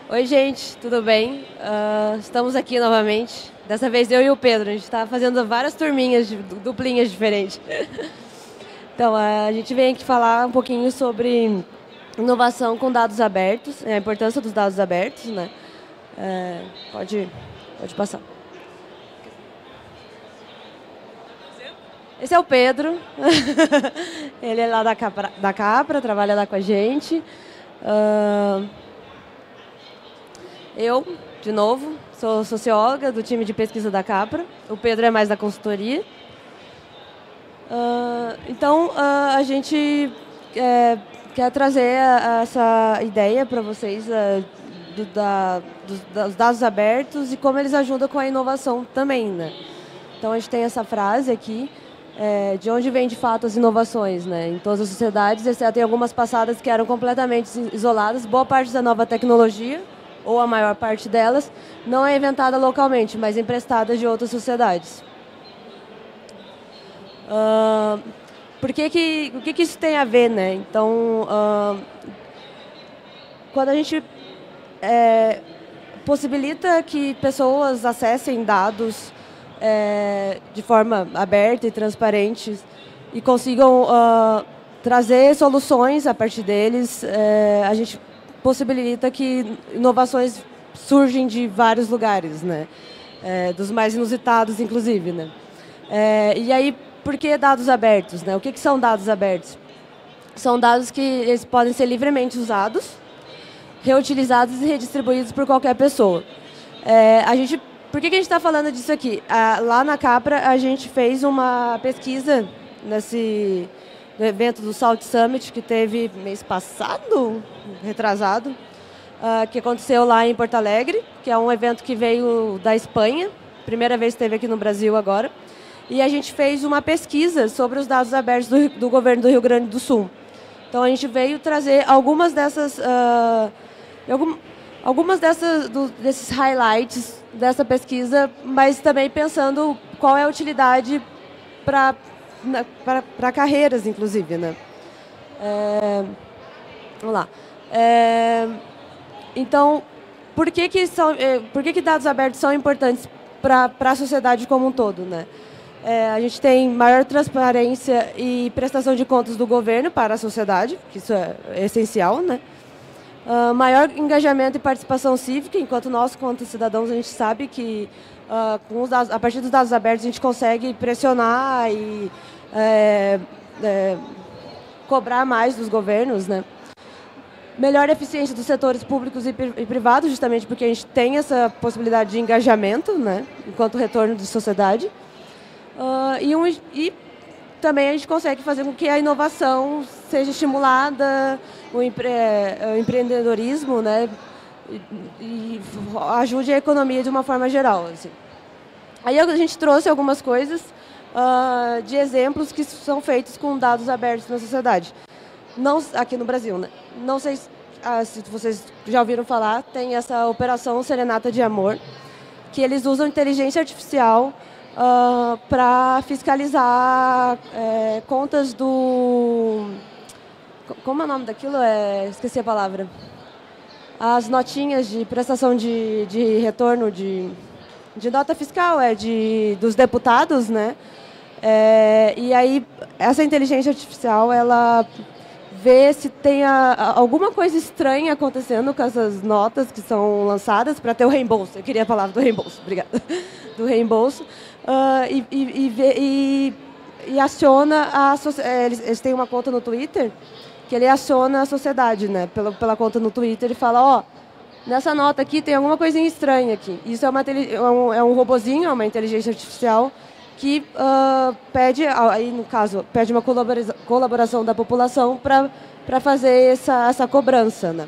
Oi, gente, tudo bem? Estamos aqui novamente. Dessa vez eu e o Pedro. A gente está fazendo várias turminhas, duplinhas diferentes. Então, a gente vem aqui falar um pouquinho sobre inovação com dados abertos, a importância dos dados abertos, né? Pode passar. Esse é o Pedro. Ele é lá da Capra, trabalha lá com a gente. Eu, de novo, sou socióloga do time de pesquisa da Capra. O Pedro é mais da consultoria. Então, a gente quer trazer essa ideia para vocês dos dados abertos e como eles ajudam com a inovação também, né? Então, a gente tem essa frase aqui, de onde vem de fato as inovações, né? Em todas as sociedades, exceto em algumas passadas que eram completamente isoladas, boa parte da nova tecnologia, ou a maior parte delas, não é inventada localmente, mas emprestada de outras sociedades. O que isso tem a ver, né? Então, quando a gente possibilita que pessoas acessem dados de forma aberta e transparente e consigam trazer soluções a partir deles, a gente possibilita que inovações surgem de vários lugares, né? Dos mais inusitados, inclusive, né? E aí, por que dados abertos, né? O que são dados abertos? São dados que eles podem ser livremente usados, reutilizados e redistribuídos por qualquer pessoa. Por que a gente está falando disso aqui? Lá na Capra, a gente fez uma pesquisa no evento do Salt Summit, que teve mês passado, retrasado, que aconteceu lá em Porto Alegre, que é um evento que veio da Espanha, primeira vez que esteve aqui no Brasil agora, e a gente fez uma pesquisa sobre os dados abertos do governo do Rio Grande do Sul. Então, a gente veio trazer desses highlights dessa pesquisa, mas também pensando qual é a utilidade para carreiras, inclusive, né? Vamos lá. Então, por que dados abertos são importantes para a sociedade como um todo, né? A gente tem maior transparência e prestação de contas do governo para a sociedade, que isso é essencial, né? Maior engajamento e participação cívica, enquanto nós, quanto cidadãos, a gente sabe que a partir dos dados abertos a gente consegue pressionar e cobrar mais dos governos, né? Melhor eficiência dos setores públicos e privados, justamente porque a gente tem essa possibilidade de engajamento, né, enquanto retorno de sociedade. E também a gente consegue fazer com que a inovação seja estimulada, o empreendedorismo, né, e ajude a economia de uma forma geral, assim. Aí a gente trouxe algumas coisas de exemplos que são feitos com dados abertos na sociedade. Não, aqui no Brasil, né? Não sei se vocês já ouviram falar, tem essa operação Serenata de Amor, que eles usam inteligência artificial para fiscalizar contas do... Como é o nome daquilo? Esqueci a palavra. As notinhas de prestação de retorno de nota fiscal, dos deputados, né? E aí, essa inteligência artificial, ela vê se tem alguma coisa estranha acontecendo com essas notas que são lançadas para ter o reembolso. Eu queria a palavra do reembolso, obrigada. Do reembolso. E aciona eles têm uma conta no Twitter que ele aciona a sociedade, né? Pela conta no Twitter e fala, nessa nota aqui tem alguma coisinha estranha aqui. Isso é um robozinho, é uma inteligência artificial que pede, aí no caso, pede uma colaboração da população para fazer essa cobrança, né?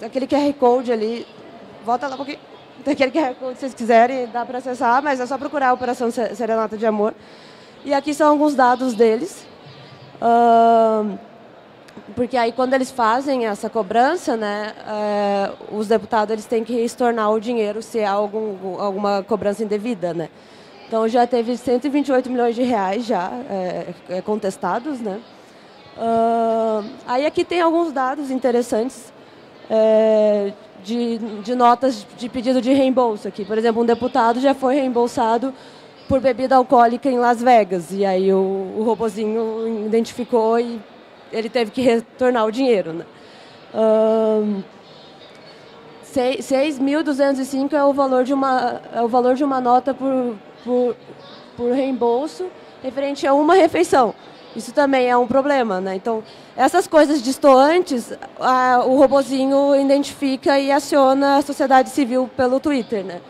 Aquele QR Code ali, volta lá um pouquinho, aquele QR Code, se vocês quiserem, dá para acessar, mas é só procurar a Operação Serenata de Amor. E aqui são alguns dados deles, porque aí quando eles fazem essa cobrança, né, os deputados eles têm que estornar o dinheiro se há alguma cobrança indevida, né? Então já teve 128 milhões de reais já contestados, né? Aí aqui tem alguns dados interessantes de notas de pedido de reembolso aqui. Por exemplo, um deputado já foi reembolsado por bebida alcoólica em Las Vegas. E aí o robozinho identificou e ele teve que retornar o dinheiro, né? 6.205 é o valor de uma nota por reembolso referente a uma refeição. Isso também é um problema, né? Então, essas coisas distantes, o robozinho identifica e aciona a sociedade civil pelo Twitter, né?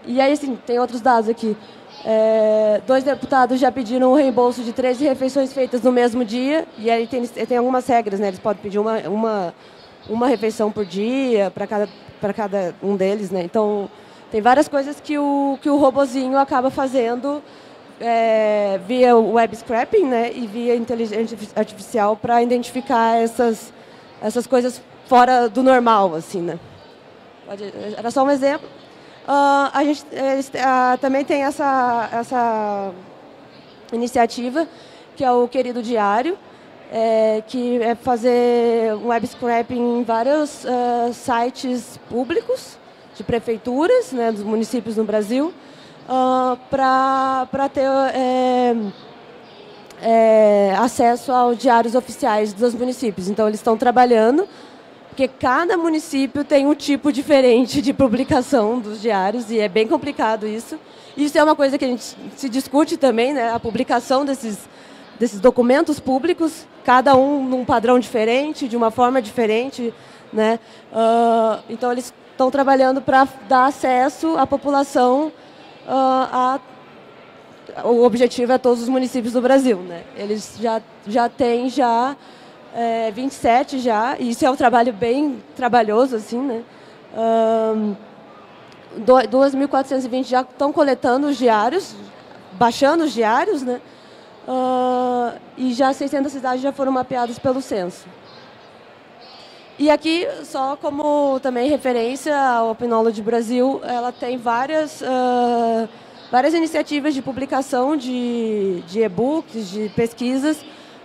E aí, assim, tem outros dados aqui. 2 deputados já pediram o reembolso de 13 refeições feitas no mesmo dia, e aí tem algumas regras, né? Eles podem pedir uma refeição por dia para cada um deles, né? Então, tem várias coisas que o robozinho acaba fazendo via web scraping, né? E via inteligência artificial para identificar essas coisas fora do normal, assim, né? Era só um exemplo. A gente também tem essa iniciativa, que é o Querido Diário, que é fazer um web scraping em vários sites públicos de prefeituras, né, dos municípios no Brasil, para ter acesso aos diários oficiais dos municípios. Então, eles estão trabalhando, porque cada município tem um tipo diferente de publicação dos diários, e é bem complicado isso. Isso é uma coisa que a gente se discute também, né, a publicação desses documentos públicos, cada um num padrão diferente, de uma forma diferente, né? Então, eles estão trabalhando para dar acesso à população, o objetivo é todos os municípios do Brasil, né? Eles já têm 27 já, e isso é um trabalho bem trabalhoso, assim, né? 2.420 já estão coletando os diários, baixando os diários, né? E já 600 cidades já foram mapeadas pelo censo. E aqui, só como também referência, a Openology Brasil, ela tem várias iniciativas de publicação de e-books, de pesquisas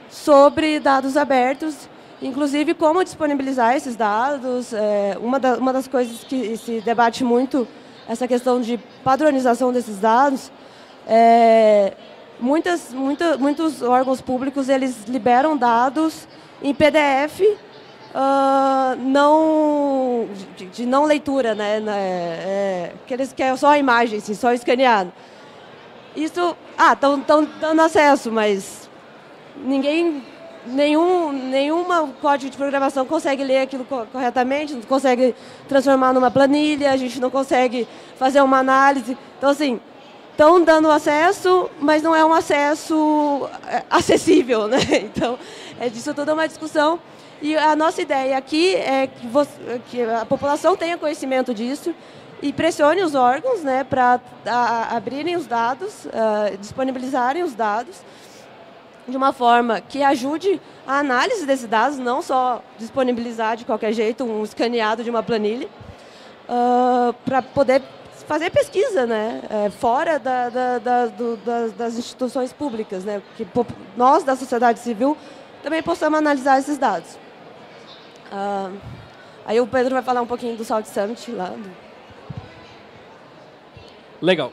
sobre dados abertos, inclusive como disponibilizar esses dados. Uma das coisas que se debate muito, essa questão de padronização desses dados. Muitos órgãos públicos, eles liberam dados em PDF, de não leitura, né? Que eles querem só a imagem, assim, só escaneado. Isso, estão dando acesso, mas nenhuma código de programação consegue ler aquilo corretamente, não consegue transformar numa planilha, a gente não consegue fazer uma análise. Então, assim, estão dando acesso, mas não é um acesso acessível, né? Então, disso tudo é uma discussão. E a nossa ideia aqui é que a população tenha conhecimento disso e pressione os órgãos, né, para abrirem os dados, disponibilizarem os dados de uma forma que ajude a análise desses dados, não só disponibilizar de qualquer jeito um escaneado de uma planilha, para poder fazer pesquisa, né, fora das instituições públicas, né, que nós, da sociedade civil, também possamos analisar esses dados. Aí o Pedro vai falar um pouquinho do South Summit lá. Legal.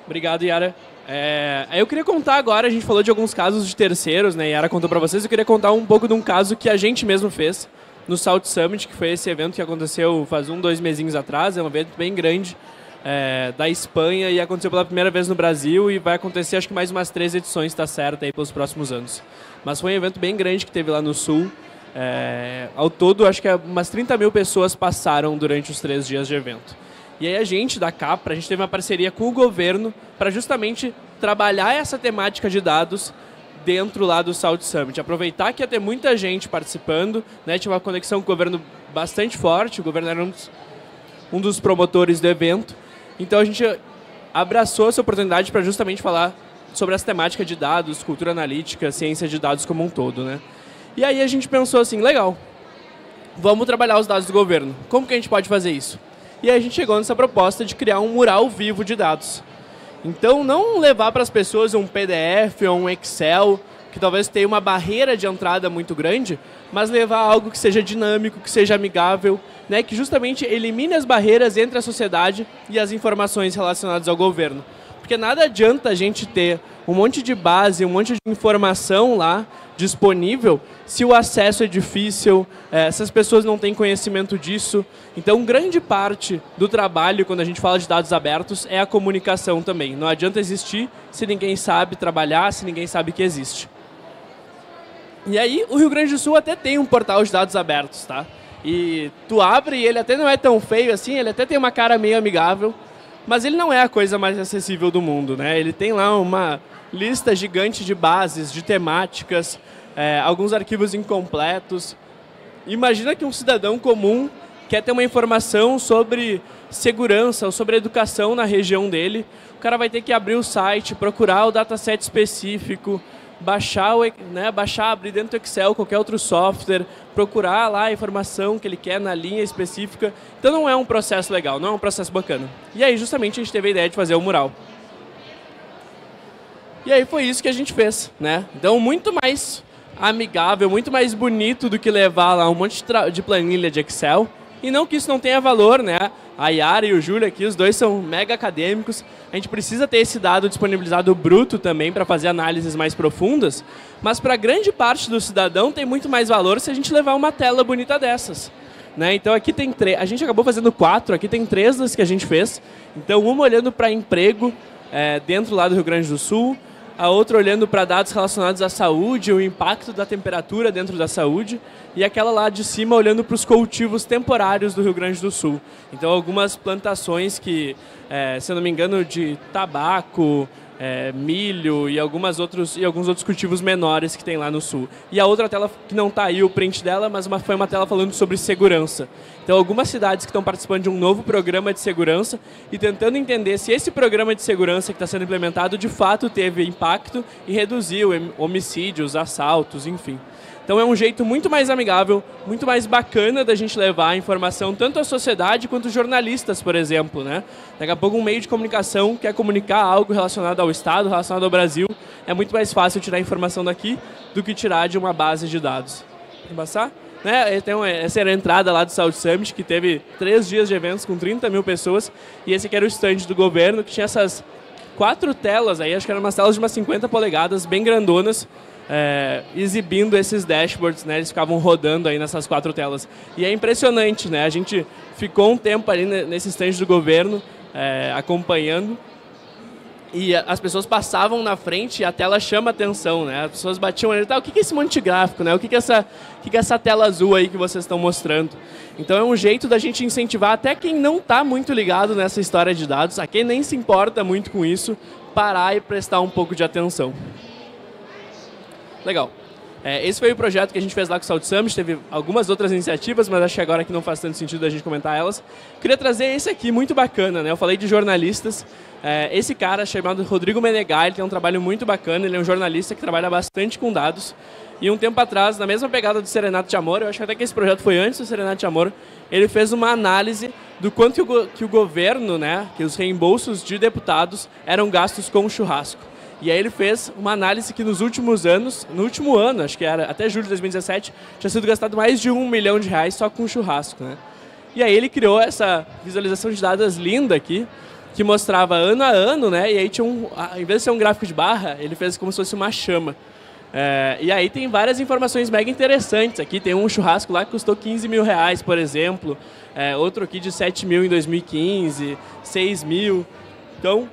Obrigado, Yara. Eu queria contar agora, a gente falou de alguns casos de terceiros, né? Yara contou para vocês, eu queria contar um pouco de um caso que a gente mesmo fez no South Summit, que foi esse evento que aconteceu faz 2 mesinhos atrás, é um evento bem grande, da Espanha, e aconteceu pela primeira vez no Brasil, e vai acontecer acho que mais umas 3 edições, está certo, aí pelos próximos anos. Mas foi um evento bem grande que teve lá no Sul. Ao todo, acho que umas 30 mil pessoas passaram durante os 3 dias de evento. E aí a gente, da Capra, a gente teve uma parceria com o governo para justamente trabalhar essa temática de dados dentro lá do South Summit. Aproveitar que ia ter muita gente participando, né? Tinha uma conexão com o governo bastante forte, o governo era um dos promotores do evento. Então a gente abraçou essa oportunidade para justamente falar sobre essa temática de dados, cultura analítica, ciência de dados como um todo, né? E aí a gente pensou assim, legal, vamos trabalhar os dados do governo. Como que a gente pode fazer isso? E aí a gente chegou nessa proposta de criar um mural vivo de dados. Então, não levar para as pessoas um PDF ou um Excel, que talvez tenha uma barreira de entrada muito grande, mas levar a algo que seja dinâmico, que seja amigável, né, que justamente elimine as barreiras entre a sociedade e as informações relacionadas ao governo. Porque nada adianta a gente ter um monte de base, um monte de informação lá disponível se o acesso é difícil, se as pessoas não têm conhecimento disso. Então, grande parte do trabalho, quando a gente fala de dados abertos, é a comunicação também. Não adianta existir se ninguém sabe trabalhar, se ninguém sabe que existe. E aí, o Rio Grande do Sul até tem um portal de dados abertos, tá? E tu abre e ele até não é tão feio assim, ele até tem uma cara meio amigável, mas ele não é a coisa mais acessível do mundo, né? Ele tem lá uma lista gigante de bases, de temáticas, alguns arquivos incompletos. Imagina que um cidadão comum quer ter uma informação sobre segurança ou sobre educação na região dele. O cara vai ter que abrir o site, procurar o dataset específico, baixar, abrir dentro do Excel qualquer outro software, procurar lá a informação que ele quer na linha específica. Então não é um processo legal, não é um processo bacana. E aí justamente a gente teve a ideia de fazer o mural. E aí foi isso que a gente fez, né? Então muito mais amigável, muito mais bonito do que levar lá um monte de planilha de Excel. E não que isso não tenha valor, né? A Yara e o Júlio aqui, os dois são mega acadêmicos. A gente precisa ter esse dado disponibilizado bruto também para fazer análises mais profundas. Mas para grande parte do cidadão tem muito mais valor se a gente levar uma tela bonita dessas. Né? Então aqui tem 3, a gente acabou fazendo 4, aqui tem 3 das que a gente fez. Então uma olhando para emprego dentro lá do Rio Grande do Sul, a outra olhando para dados relacionados à saúde, o impacto da temperatura dentro da saúde, e aquela lá de cima olhando para os cultivos temporários do Rio Grande do Sul. Então algumas plantações que, se eu não me engano, de tabaco, milho e alguns outros cultivos menores que tem lá no sul. E a outra tela que não está aí o print dela, mas foi uma tela falando sobre segurança. Então algumas cidades que estão participando de um novo programa de segurança e tentando entender se esse programa de segurança que está sendo implementado de fato teve impacto e reduziu homicídios, assaltos, enfim. Então é um jeito muito mais amigável, muito mais bacana da gente levar a informação tanto à sociedade quanto aos jornalistas, por exemplo, né? Daqui a pouco um meio de comunicação quer comunicar algo relacionado ao Estado, relacionado ao Brasil, é muito mais fácil tirar a informação daqui do que tirar de uma base de dados. Vamos passar? Né? Então, essa era a entrada lá do South Summit, que teve 3 dias de eventos com 30 mil pessoas, e esse aqui era o stand do governo, que tinha essas 4 telas aí, acho que eram umas telas de umas 50 polegadas, bem grandonas, exibindo esses dashboards, né? Eles ficavam rodando aí nessas 4 telas. E é impressionante, né? A gente ficou um tempo ali nesse stand do governo, acompanhando, e as pessoas passavam na frente e a tela chama atenção, né? As pessoas batiam ali, o que é esse monte de gráfico, né? O que é essa tela azul aí que vocês estão mostrando? Então é um jeito da gente incentivar até quem não está muito ligado nessa história de dados, a quem nem se importa muito com isso, parar e prestar um pouco de atenção. Legal. Esse foi o projeto que a gente fez lá com o South Summit, teve algumas outras iniciativas, mas acho que agora que não faz tanto sentido a gente comentar elas. Queria trazer esse aqui, muito bacana, né? Eu falei de jornalistas. Esse cara, chamado Rodrigo Menegai, ele tem um trabalho muito bacana, ele é um jornalista que trabalha bastante com dados. E um tempo atrás, na mesma pegada do Serenato de Amor, eu acho até que esse projeto foi antes do Serenato de Amor, ele fez uma análise do quanto que o governo, né, que os reembolsos de deputados eram gastos com churrasco. E aí ele fez uma análise que nos últimos anos, no último ano, acho que era até julho de 2017, tinha sido gastado mais de R$1 milhão só com churrasco, né? E aí ele criou essa visualização de dados linda aqui, que mostrava ano a ano, né? E aí tinha em vez de ser um gráfico de barra, ele fez como se fosse uma chama. E aí tem várias informações mega interessantes. Aqui tem um churrasco lá que custou R$15 mil, por exemplo. Outro aqui de 7 mil em 2015, 6 mil. Então,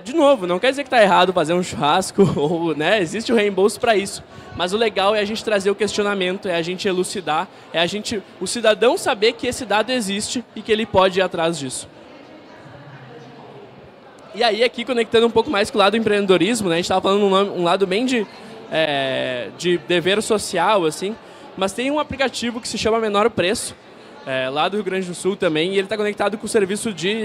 de novo, não quer dizer que está errado fazer um churrasco, ou, né, existe o reembolso para isso. Mas o legal é a gente trazer o questionamento, é a gente elucidar, o cidadão saber que esse dado existe e que ele pode ir atrás disso. E aí, aqui, conectando um pouco mais com o lado do empreendedorismo, né, a gente estava falando um lado bem de dever social, assim, mas tem um aplicativo que se chama Menor Preço, lá do Rio Grande do Sul também, e ele está conectado com o serviço de...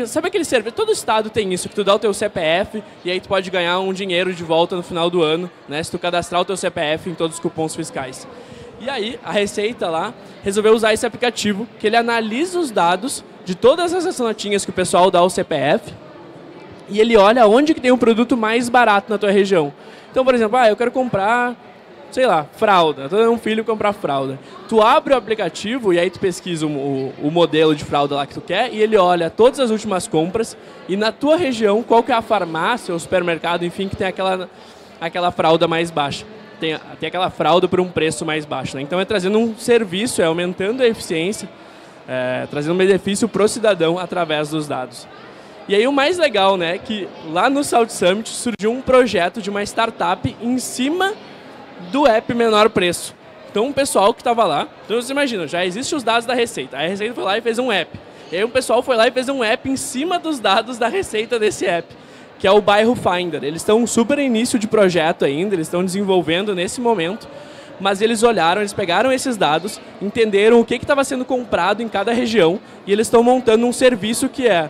sabe aquele serviço? Todo estado tem isso, que tu dá o teu CPF e aí tu pode ganhar um dinheiro de volta no final do ano, né, se tu cadastrar o teu CPF em todos os cupons fiscais. E aí, a Receita lá resolveu usar esse aplicativo, que ele analisa os dados de todas essas notinhas que o pessoal dá ao CPF, e ele olha onde que tem um produto mais barato na tua região. Então, por exemplo, eu quero comprar, sei lá, fralda. Estou dando um filho comprar fralda. Tu abre o aplicativo e aí tu pesquisa o modelo de fralda lá que tu quer e ele olha todas as últimas compras e na tua região qual que é a farmácia ou supermercado, enfim, que tem aquela fralda mais baixa. Tem aquela fralda por um preço mais baixo, né? Então é trazendo um serviço, é aumentando a eficiência, trazendo um benefício para o cidadão através dos dados. E aí o mais legal, né, que lá no South Summit surgiu um projeto de uma startup em cima do app menor preço. Então o pessoal que estava lá, então vocês imaginam, já existem os dados da Receita. A Receita foi lá e fez um app. E aí o pessoal foi lá e fez um app em cima dos dados da Receita desse app, que é o Bairro Finder. Eles estão super início de projeto ainda, eles estão desenvolvendo nesse momento, mas eles olharam, eles pegaram esses dados, entenderam o que estava sendo comprado em cada região e eles estão montando um serviço que é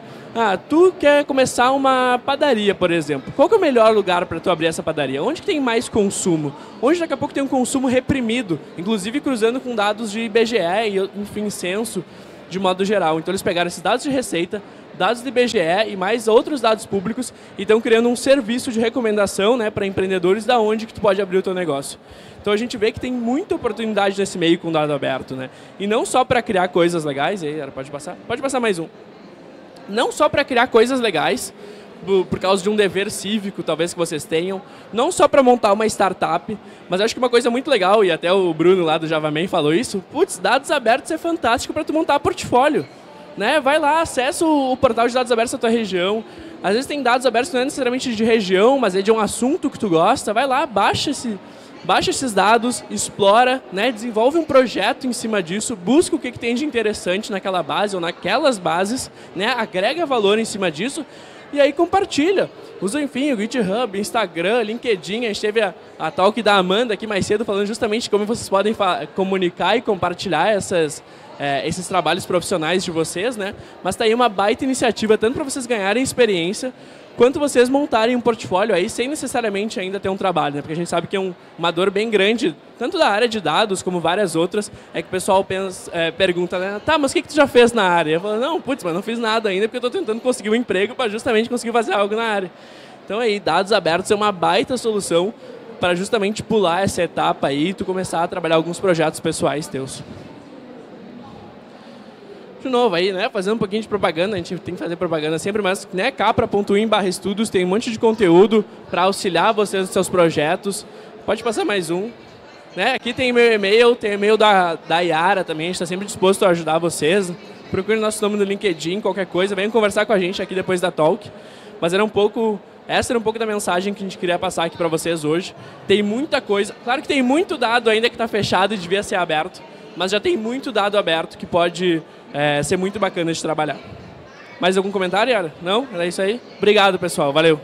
tu quer começar uma padaria, por exemplo. Qual que é o melhor lugar para tu abrir essa padaria? Onde que tem mais consumo? Onde daqui a pouco tem um consumo reprimido, inclusive cruzando com dados de IBGE e, enfim, censo de modo geral. Então eles pegaram esses dados de receita, dados do IBGE e mais outros dados públicos e estão criando um serviço de recomendação, né, para empreendedores da onde que tu pode abrir o teu negócio. Então a gente vê que tem muita oportunidade nesse meio com dado aberto, né? E não só para criar coisas legais, aí, pode passar mais um. Não só para criar coisas legais, por causa de um dever cívico, talvez, que vocês tenham, não só para montar uma startup, mas acho que uma coisa muito legal, e até o Bruno lá do JavaMan falou isso, dados abertos é fantástico para tu montar portfólio. Né? Vai lá, acessa o portal de dados abertos da tua região. Às vezes tem dados abertos que não é necessariamente de região, mas é de um assunto que tu gosta. Vai lá, baixa esses dados, explora, né? Desenvolve um projeto em cima disso, busca o que tem de interessante naquela base ou naquelas bases, né? Agrega valor em cima disso e aí compartilha. Usa, enfim, o GitHub, Instagram, LinkedIn. A gente teve a talk da Amanda aqui mais cedo falando justamente como vocês podem comunicar e compartilhar esses trabalhos profissionais de vocês, né? Mas tá aí uma baita iniciativa, tanto para vocês ganharem experiência, quanto vocês montarem um portfólio aí, sem necessariamente ainda ter um trabalho, né? Porque a gente sabe que é uma dor bem grande, tanto da área de dados como várias outras, é que o pessoal pergunta, né? Tá, mas o que tu já fez na área? Eu falo, não, mas não fiz nada ainda, porque eu estou tentando conseguir um emprego para justamente conseguir fazer algo na área. Então aí, dados abertos é uma baita solução para justamente pular essa etapa aí e tu começar a trabalhar alguns projetos pessoais teus. De novo aí, né, fazendo um pouquinho de propaganda, a gente tem que fazer propaganda sempre, mas, né, capra.in/estudos tem um monte de conteúdo para auxiliar vocês nos seus projetos. Pode passar mais um. Né, aqui tem meu e-mail, tem o e-mail da Yara também, a gente está sempre disposto a ajudar vocês. Procure nosso nome no LinkedIn, qualquer coisa, venham conversar com a gente aqui depois da talk. Mas essa era um pouco da mensagem que a gente queria passar aqui para vocês hoje. Tem muita coisa, claro que tem muito dado ainda que está fechado e devia ser aberto, mas já tem muito dado aberto que pode ser muito bacana de trabalhar. Mais algum comentário, Yara? Não? Era isso aí? Obrigado, pessoal. Valeu.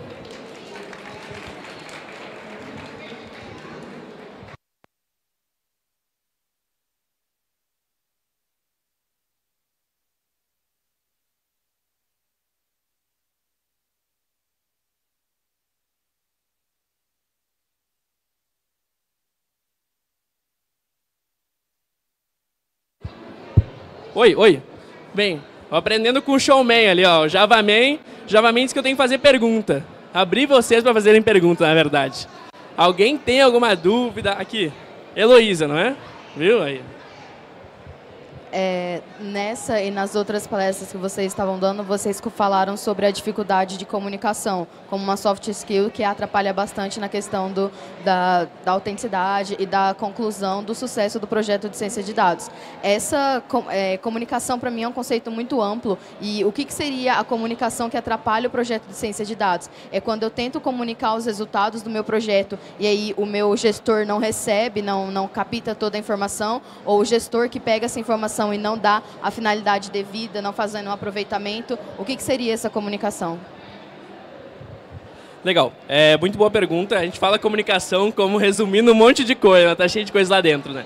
Oi. Bem, aprendendo com o showman ali, ó, o JavaMan. JavaMan disse que eu tenho que fazer pergunta. Abri vocês para fazerem pergunta, na verdade. Alguém tem alguma dúvida? Aqui, Heloísa, não é? Viu aí? Nessa e nas outras palestras que vocês estavam dando, vocês falaram sobre a dificuldade de comunicação como uma soft skill que atrapalha bastante na questão da autenticidade e da conclusão do sucesso do projeto de ciência de dados. Essa comunicação, para mim, é um conceito muito amplo. E o que seria a comunicação que atrapalha o projeto de ciência de dados? É quando eu tento comunicar os resultados do meu projeto e aí o meu gestor não recebe, não capta toda a informação, ou o gestor que pega essa informação e não dá a finalidade devida, não fazendo um aproveitamento. O que seria essa comunicação? Legal. Muito boa pergunta. A gente fala comunicação como resumindo um monte de coisa, tá cheio de coisa lá dentro, né?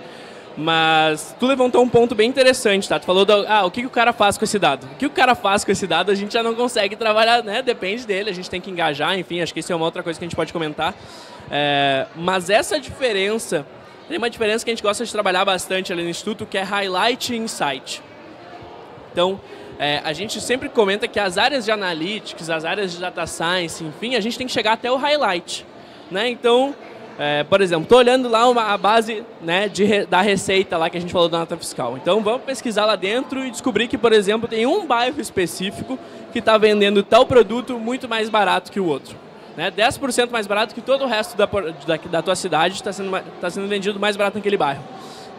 Mas tu levantou um ponto bem interessante, tá? Tu falou o que o cara faz com esse dado. O que o cara faz com esse dado a gente já não consegue trabalhar, né? Depende dele, a gente tem que engajar, enfim, acho que isso é uma outra coisa que a gente pode comentar. Mas essa diferença, tem uma diferença que a gente gosta de trabalhar bastante ali no Instituto, que é Highlight e Insight. Então, a gente sempre comenta que as áreas de analytics, as áreas de data science, enfim, a gente tem que chegar até o highlight, né? Então, por exemplo, estou olhando lá a base, né, da receita lá que a gente falou da nota fiscal. Então, vamos pesquisar lá dentro e descobrir que, por exemplo, tem um bairro específico que está vendendo tal produto muito mais barato que o outro. Né? 10% mais barato que todo o resto da tua cidade está sendo vendido mais barato naquele bairro.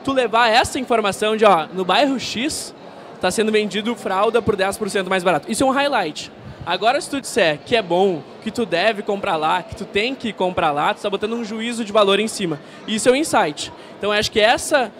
Tu levar essa informação de, ó, no bairro X está sendo vendido fralda por 10% mais barato. Isso é um highlight. Agora, se tu disser que é bom, que tu deve comprar lá, que tu tem que comprar lá, tu está botando um juízo de valor em cima. Isso é um insight. Então, eu acho que essa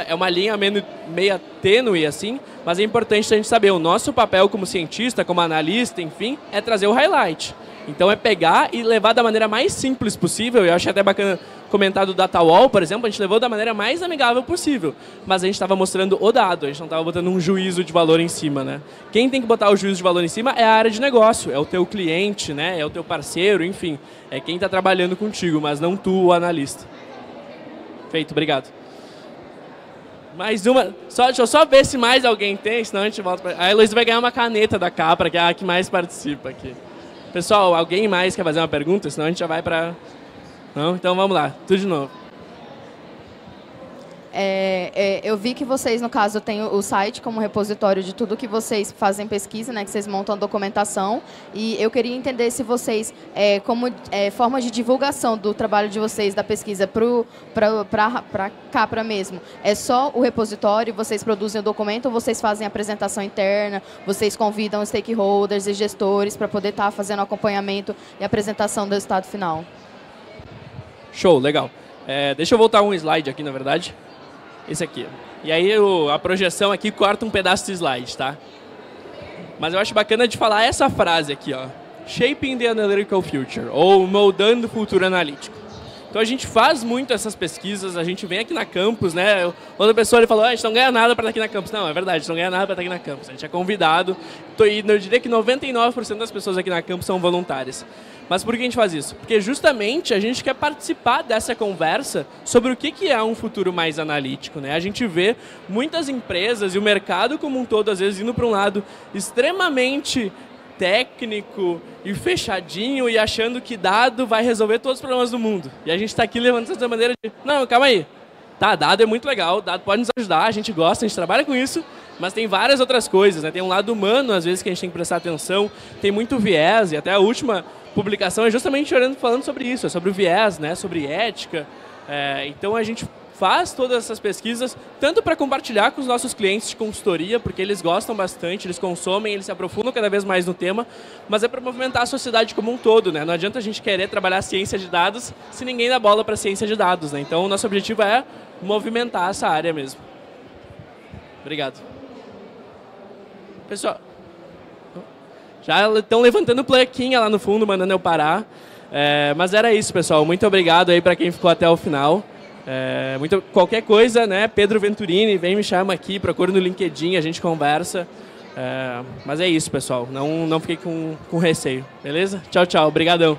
é uma linha meio tênue, assim, mas é importante a gente saber. O nosso papel como cientista, como analista, enfim, é trazer o highlight. Então, é pegar e levar da maneira mais simples possível. Eu achei até bacana comentar do Data Wall, por exemplo, a gente levou da maneira mais amigável possível. Mas a gente estava mostrando o dado, a gente não estava botando um juízo de valor em cima, né? Quem tem que botar o juízo de valor em cima é a área de negócio, é o teu cliente, né? É o teu parceiro, enfim. É quem está trabalhando contigo, mas não tu, o analista. Feito, obrigado. Mais uma. Deixa eu só ver se mais alguém tem, senão a gente volta para... A Heloísa vai ganhar uma caneta da Capra, que é a que mais participa aqui. Pessoal, alguém mais quer fazer uma pergunta? Senão a gente já vai para... Não? Então vamos lá, tudo de novo. Eu vi que vocês, no caso, têm o site como repositório de tudo que vocês fazem pesquisa, né, que vocês montam a documentação. E eu queria entender se vocês, como forma de divulgação do trabalho de vocês, da pesquisa, para Capra mesmo, é só o repositório, vocês produzem o documento ou vocês fazem apresentação interna, vocês convidam os stakeholders e gestores para poder estar fazendo acompanhamento e apresentação do resultado final? Show, legal. Deixa eu voltar um slide aqui, na verdade. Esse aqui. E aí a projeção aqui corta um pedaço do slide, tá? Mas eu acho bacana de falar essa frase aqui, ó. Shaping the Analytical Future, ou moldando o futuro analítico. Então a gente faz muito essas pesquisas, a gente vem aqui na campus, né? Outra pessoa ele falou, a gente não ganha nada para estar aqui na campus. Não, é verdade, a gente não ganha nada para estar aqui na campus. A gente é convidado, e eu diria que 99% das pessoas aqui na campus são voluntárias. Mas por que a gente faz isso? Porque justamente a gente quer participar dessa conversa sobre o que é um futuro mais analítico, né? A gente vê muitas empresas e o mercado como um todo, às vezes, indo para um lado extremamente técnico e fechadinho e achando que dado vai resolver todos os problemas do mundo. E a gente está aqui levantando essa maneira de, não, calma aí. Tá, dado é muito legal, dado pode nos ajudar, a gente gosta, a gente trabalha com isso, mas tem várias outras coisas, né? Tem um lado humano, às vezes, que a gente tem que prestar atenção, tem muito viés, e até a última publicação é justamente falando sobre isso, é sobre o viés, né? Sobre ética. Então a gente faz todas essas pesquisas, tanto para compartilhar com os nossos clientes de consultoria, porque eles gostam bastante, eles consomem, eles se aprofundam cada vez mais no tema, mas é para movimentar a sociedade como um todo, né? Não adianta a gente querer trabalhar ciência de dados se ninguém dá bola para ciência de dados, né? Então o nosso objetivo é movimentar essa área mesmo. Obrigado. Pessoal, já estão levantando plaquinha lá no fundo, mandando eu parar. Mas era isso, pessoal. Muito obrigado aí para quem ficou até o final. Qualquer coisa, né? Pedro Venturini, vem me chama aqui, procura no LinkedIn, a gente conversa. Mas é isso, pessoal. Não fiquei com receio, beleza? Tchau, tchau. Obrigadão.